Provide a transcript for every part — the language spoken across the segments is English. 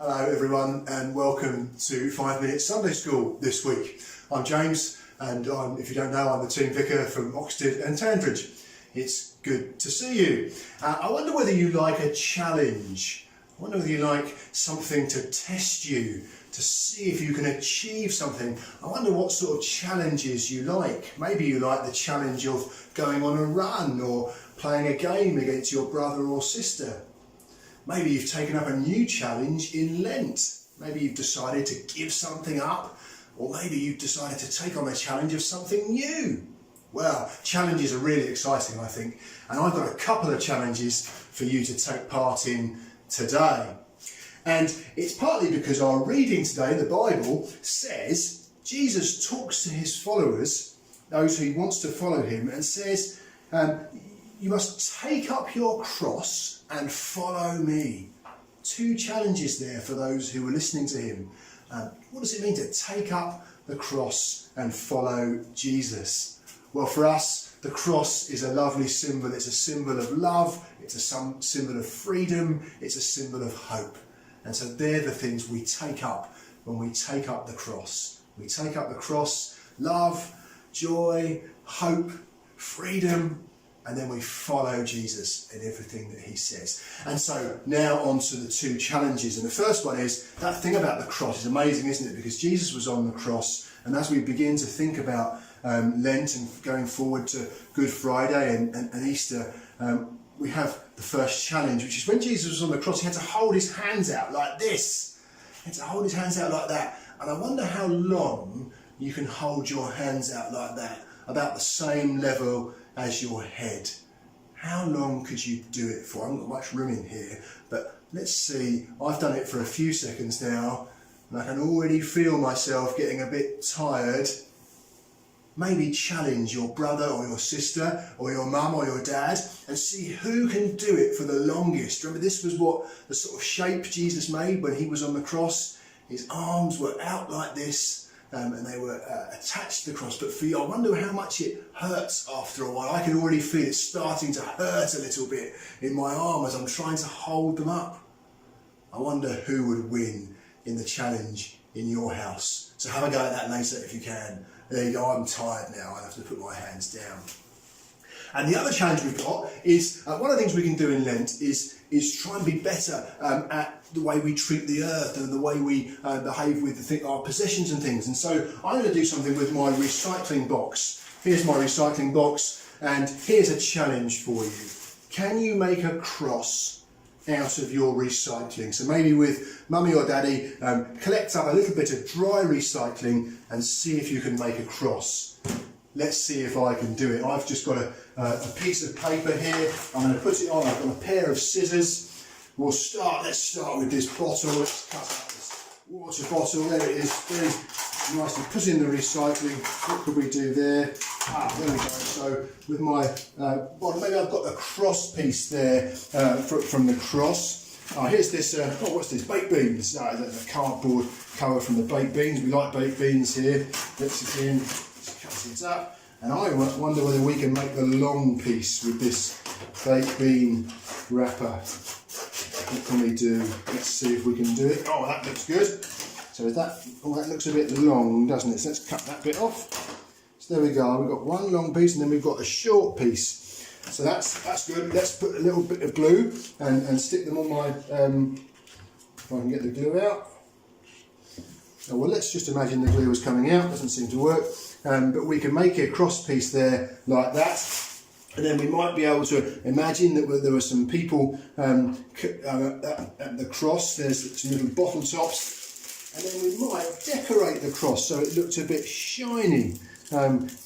Hello everyone and welcome to 5 Minute Sunday School this week. I'm James and if you don't know, I'm the team vicar from Oxted and Tandridge. It's good to see you. I wonder whether you like a challenge. I wonder whether you like something to test you, to see if you can achieve something. I wonder what sort of challenges you like. Maybe you like the challenge of going on a run or playing a game against your brother or sister. Maybe you've taken up a new challenge in Lent. Maybe you've decided to give something up, or maybe you've decided to take on a challenge of something new. Well, challenges are really exciting, I think, and I've got a couple of challenges for you to take part in today. And it's partly because our reading today, the Bible, says Jesus talks to his followers, those who he wants to follow him, and says, you must take up your cross and follow me. Two challenges there for those who were listening to him. What does it mean to take up the cross and follow Jesus? Well, for us, the cross is a lovely symbol. It's a symbol of love. It's a symbol of freedom. It's a symbol of hope. And so they're the things we take up when we take up the cross. We take up the cross, love, joy, hope, freedom, and then we follow Jesus in everything that he says. And so now on to the two challenges. And the first one is, that thing about the cross is amazing, isn't it? Because Jesus was on the cross. And as we begin to think about Lent and going forward to Good Friday and Easter, we have the first challenge, which is when Jesus was on the cross, he had to hold his hands out like this. He had to hold his hands out like that. And I wonder how long you can hold your hands out like that, about the same level as your head. How long could you do it for? I haven't got much room in here, but let's see. I've done it for a few seconds now, and I can already feel myself getting a bit tired. Maybe challenge your brother or your sister or your mum or your dad and see who can do it for the longest. Remember, this was what the sort of shape Jesus made when he was on the cross. His arms were out like this. And they were attached to the cross. But for you, I wonder how much it hurts after a while. I can already feel it starting to hurt a little bit in my arm as I'm trying to hold them up. I wonder who would win in the challenge in your house. So have a go at that later if you can. There you go, I'm tired now. I have to put my hands down. And the other challenge we've got is, one of the things we can do in Lent is try and be better at the way we treat the earth and the way we behave with our possessions and things. And so I'm going to do something with my recycling box. Here's my recycling box, and here's a challenge for you. Can you make a cross out of your recycling? So maybe with mummy or daddy, collect up a little bit of dry recycling and see if you can make a cross. Let's see if I can do it. I've just got a piece of paper here. I'm going to put it on. I've got a pair of scissors. Let's start with this bottle. Let's cut out this water bottle. There it is. Very nicely put in the recycling. What could we do there? There we go. So with my bottle, maybe I've got the cross piece there from the cross. Here's this, what's this? Baked beans. The cardboard cover from the baked beans. We like baked beans here. Let's it in. Cut it up, and I wonder whether we can make the long piece with this baked bean wrapper. What can we do? Let's see if we can do it. Oh, that looks good. So is that looks a bit long, doesn't it? So let's cut that bit off. So there we go. We've got one long piece, and then we've got a short piece. So that's good. Let's put a little bit of glue and stick them on my. If I can get the glue out. Oh, well, let's just imagine the glue was coming out. Doesn't seem to work. But we can make a cross piece there like that, and then we might be able to imagine that there were some people at the cross. There's some little bottle tops, and then we might decorate the cross so it looked a bit shiny,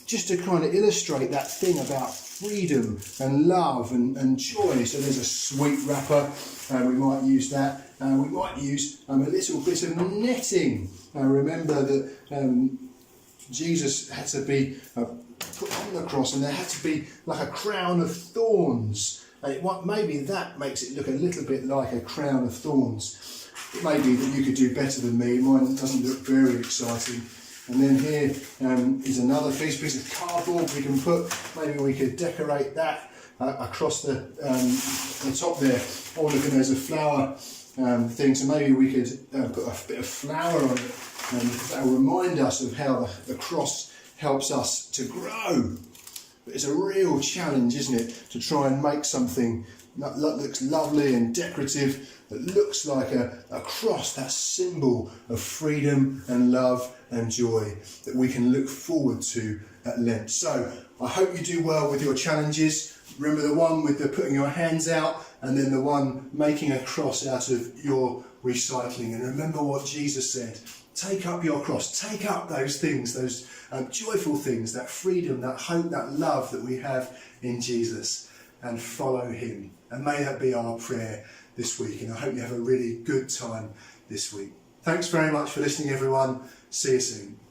just to kind of illustrate that thing about freedom and love and joy. So there's a sweet wrapper, we might use that. We might use a little bit of netting. Remember that Jesus had to be put on the cross, and there had to be like a crown of thorns. Maybe that makes it look a little bit like a crown of thorns. It may be that you could do better than me. Mine doesn't look very exciting. And then here is another piece of cardboard we can put. Maybe we could decorate that across the top there. Oh, look, and there's a flower things, and maybe we could put a bit of flour on it, and that will remind us of how the cross helps us to grow. But it's a real challenge, isn't it, to try and make something that looks lovely and decorative, that looks like a cross, that symbol of freedom and love and joy that we can look forward to at Lent. So I hope you do well with your challenges. Remember the one with the putting your hands out, and then the one making a cross out of your recycling. And remember what Jesus said: take up your cross, take up those things, those joyful things, that freedom, that hope, that love that we have in Jesus, and follow him. And may that be our prayer this week, and I hope you have a really good time this week. Thanks very much for listening, everyone. See you soon.